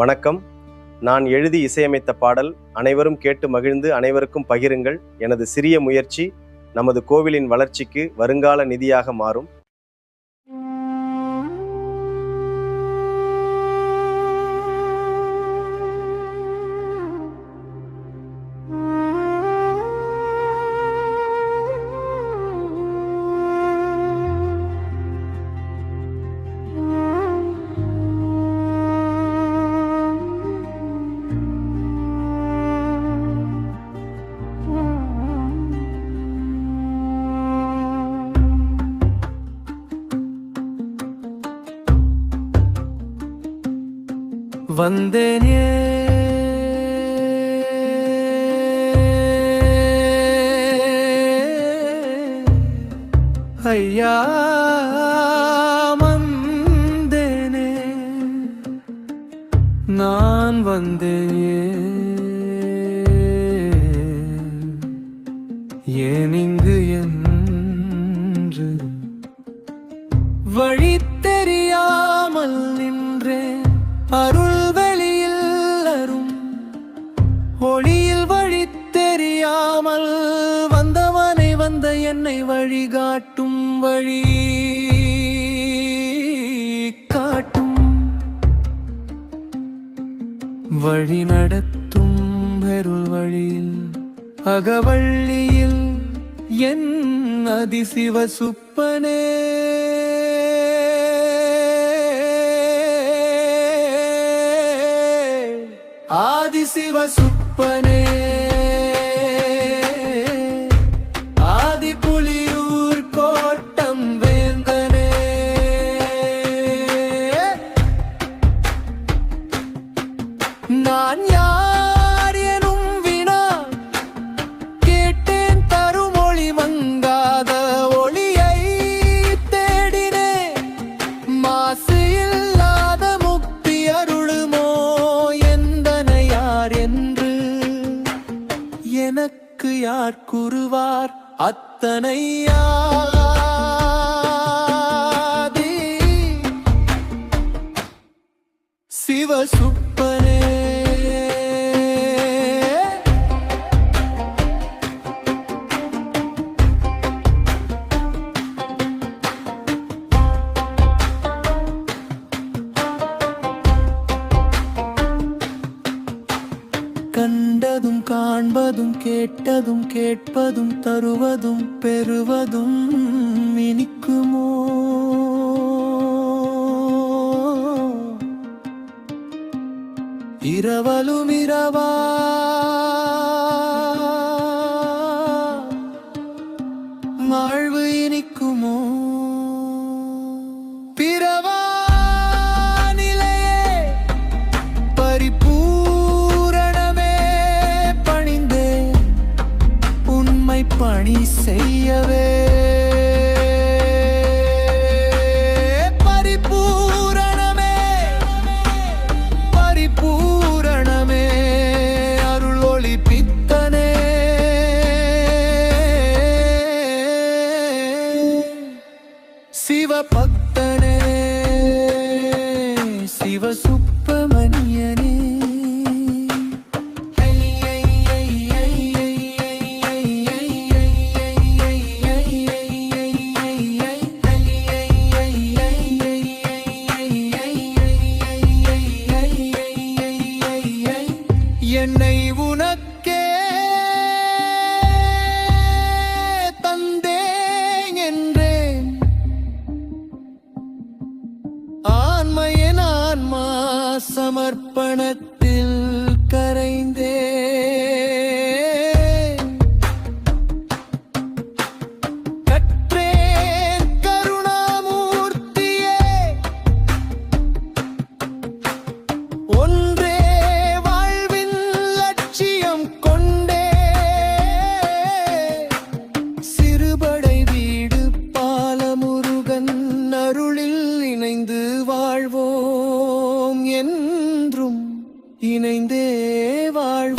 வணக்கம். நான் எழுதி இசையமைத்த பாடல் அனைவரும் கேட்டு மகிழ்ந்து அனைவருக்கும் பகிருங்கள். எனது சிறிய முயற்சி நமது கோவிலின் வளர்ச்சிக்கு வருங்கால நிதியாக மாறும். வந்தேனே ஐயா வந்தேனே நான் வந்தேனே ஏன் இங்கு என்று வழி தெரியாமல் நின்றேன். அருள் ஒளியில் வழி தெரியாமல் வந்தவனை வந்த என்னை வழிகாட்டும் வழி காட்டும் வழி நடத்தும் பெருள் வழியில் அகவள்ளியில் என் அதிசிவ சுப்பனே ஆதிசிவ சுப்பனே ஆதி புலியூர் கோட்டம் வேந்தனே நான் யார் எனும் வினா கேட்டேன். தருமொழி மங்காத ஒளியை தேடினே. மாசு இல்லாத முக்தி அருளுமோ எந்தனை யார் என்று எனக்கு யார் கூறுவார்? அத்தனை ஆதி சிவசுப்பனே கண்டதும் காண்பதும் கேட்டதும் கேட்பதும் தருவதும் பெறுவதும் இனிக்குமோ? இரவலும் இரவா வாழ்வு இனிக்குமோ? பிறவா நிலையே பரிபூரணமே பணிந்தே உண்மை பணி செய்யவே. பரிபூரணமே பரிபூரணமே அருள் ஒளி பித்தனே சிவபக்தனே சிவசுப்பிரமணியனே என்னை உனக்கே தந்தேன் என்றேன். ஆன்மையின் ஆன்மா சமர்ப்பணத்தில் கரைந்தே. கற்றேன் கருணாமூர்த்தியே ஒன்றே வாழ்வின் லட்சியம் கொண்டே. சிறுபடை வீடு பாலமுருகன் அருளில் இணைந்து வாழ்வோம் என்றும் இணைந்தே வாழ்வோம்.